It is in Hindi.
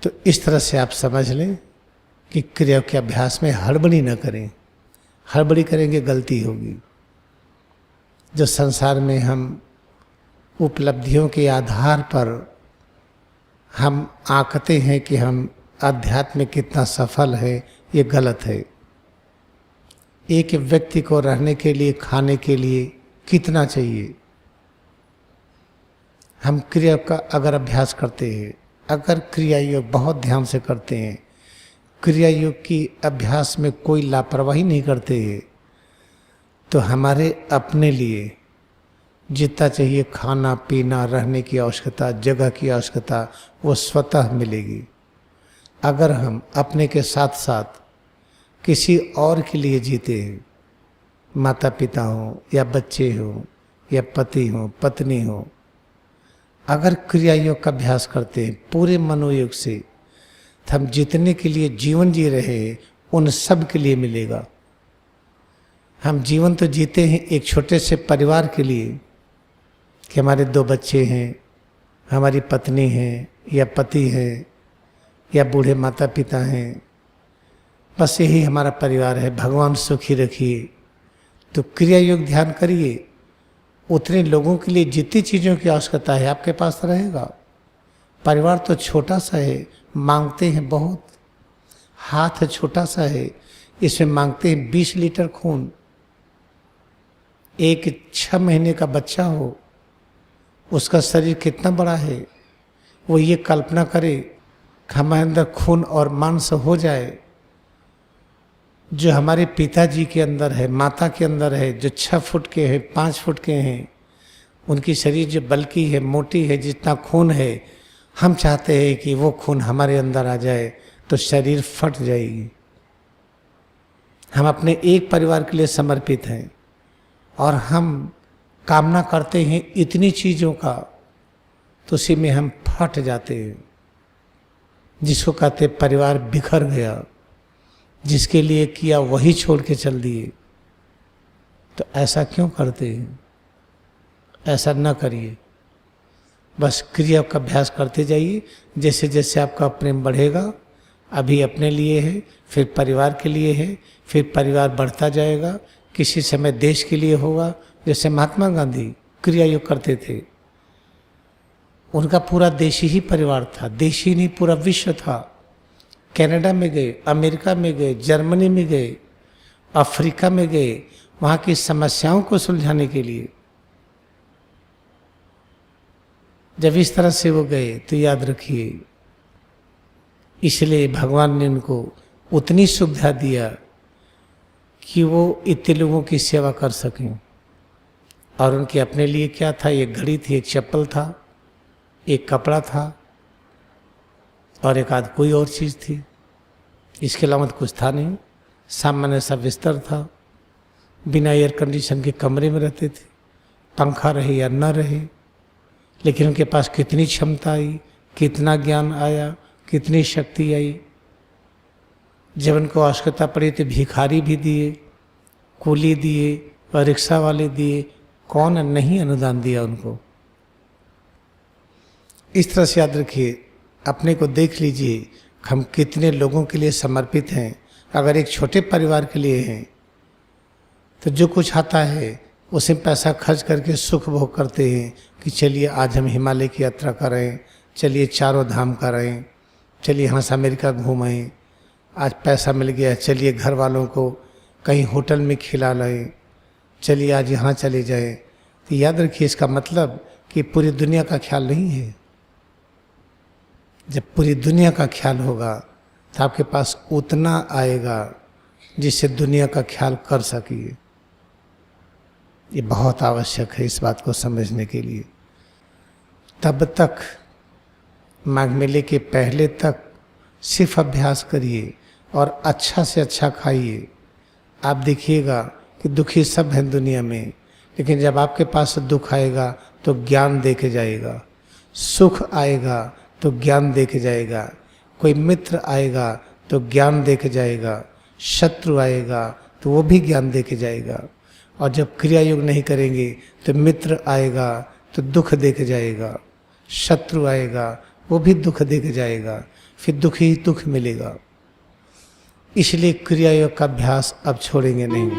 तो इस तरह से आप समझ लें कि क्रिया के अभ्यास में हड़बड़ी न करें। हड़बड़ी करेंगे गलती होगी। जो संसार में हम उपलब्धियों के आधार पर हम आंकते हैं कि हम अध्यात्म में कितना सफल है, ये गलत है। एक व्यक्ति को रहने के लिए, खाने के लिए कितना चाहिए? हम क्रिया का अगर अभ्यास करते हैं, अगर क्रिया योग बहुत ध्यान से करते हैं, क्रिया योग की अभ्यास में कोई लापरवाही नहीं करते हैं, तो हमारे अपने लिए जितना चाहिए खाना पीना, रहने की आवश्यकता, जगह की आवश्यकता, वो स्वतः मिलेगी। अगर हम अपने के साथ साथ किसी और के लिए जीते हैं, माता पिता हो या बच्चे हो या पति हो पत्नी हो, अगर क्रिया योग का अभ्यास करते हैं पूरे मनोयोग से, तो हम जितने के लिए जीवन जी रहे हैं उन सब के लिए मिलेगा। हम जीवन तो जीते हैं एक छोटे से परिवार के लिए कि हमारे 2 बच्चे हैं, हमारी पत्नी है या पति है या बूढ़े माता पिता हैं, बस यही हमारा परिवार है, भगवान सुखी रखिए। तो क्रिया योग ध्यान करिए, उतने लोगों के लिए जितनी चीज़ों की आवश्यकता है आपके पास रहेगा। परिवार तो छोटा सा है, मांगते हैं बहुत, हाथ छोटा सा है, इसमें मांगते हैं 20 लीटर खून। एक 6 महीने का बच्चा हो, उसका शरीर कितना बड़ा है, वो ये कल्पना करे कि हमारे अंदर खून और मांस हो जाए। जो हमारे पिताजी के अंदर है, माता के अंदर है, जो 6 फुट के हैं, 5 फुट के हैं, उनकी शरीर जो बल्कि है, मोटी है, जितना खून है, हम चाहते हैं कि वो खून हमारे अंदर आ जाए तो शरीर फट जाएगी। हम अपने एक परिवार के लिए समर्पित हैं और हम कामना करते हैं इतनी चीज़ों का, तो उसी में हम फट जाते हैं। जिसको कहते परिवार बिखर गया, जिसके लिए किया वही छोड़ के चल दिए। तो ऐसा क्यों करते हैं? ऐसा न करिए। बस क्रिया का अभ्यास करते जाइए। जैसे जैसे आपका प्रेम बढ़ेगा, अभी अपने लिए है, फिर परिवार के लिए है, फिर परिवार बढ़ता जाएगा, किसी समय देश के लिए होगा। जैसे महात्मा गांधी क्रिया योग करते थे, उनका पूरा देशी ही परिवार था, देशी नहीं पूरा विश्व था। कनाडा में गए, अमेरिका में गए, जर्मनी में गए, अफ्रीका में गए, वहाँ की समस्याओं को सुलझाने के लिए। जब इस तरह से वो गए तो याद रखिए, इसलिए भगवान ने उनको उतनी सुविधा दिया कि वो इतने लोगों की सेवा कर सकें। और उनके अपने लिए क्या था? एक घड़ी थी, एक चप्पल था, एक कपड़ा था और एक आध कोई और चीज़ थी। इसके अलावा तो कुछ था नहीं। सामान्य सा बिस्तर था, बिना एयर कंडीशन के कमरे में रहते थे, पंखा रहे या न रहे। लेकिन उनके पास कितनी क्षमता आई, कितना ज्ञान आया, कितनी शक्ति आई। जब उनको आवश्यकता पड़ी तो भिखारी भी दिए, कूली दिए और रिक्शा वाले दिए। कौन नहीं अनुदान दिया उनको? इस तरह से याद रखिए, अपने को देख लीजिए, हम कितने लोगों के लिए समर्पित हैं। अगर एक छोटे परिवार के लिए हैं तो जो कुछ आता है उसे पैसा खर्च करके सुख भोग करते हैं कि चलिए आज हम हिमालय की यात्रा करें, चलिए चारों धाम करें, चलिए यहाँ से अमेरिका घूमें, आज पैसा मिल गया, चलिए घर वालों को कहीं होटल में खिला लाएं, चलिए आज यहाँ चले जाएं। तो याद रखिए, इसका मतलब कि पूरी दुनिया का ख्याल नहीं है। जब पूरी दुनिया का ख्याल होगा तो आपके पास उतना आएगा जिससे दुनिया का ख्याल कर सकिए। ये बहुत आवश्यक है इस बात को समझने के लिए। तब तक माघ मेले के पहले तक सिर्फ अभ्यास करिए और अच्छा से अच्छा खाइए। आप देखिएगा कि दुखी सब हैं दुनिया में, लेकिन जब आपके पास दुख आएगा तो ज्ञान दे के जाएगा, सुख आएगा तो ज्ञान दे के जाएगा, कोई मित्र आएगा तो ज्ञान दे के जाएगा, शत्रु आएगा तो वो भी ज्ञान दे के जाएगा। और जब क्रिया योग नहीं करेंगे तो मित्र आएगा तो दुख दे के जाएगा, शत्रु आएगा वो भी दुख दे के जाएगा, फिर दुख ही दुख मिलेगा। इसलिए क्रिया योग का अभ्यास अब छोड़ेंगे नहीं।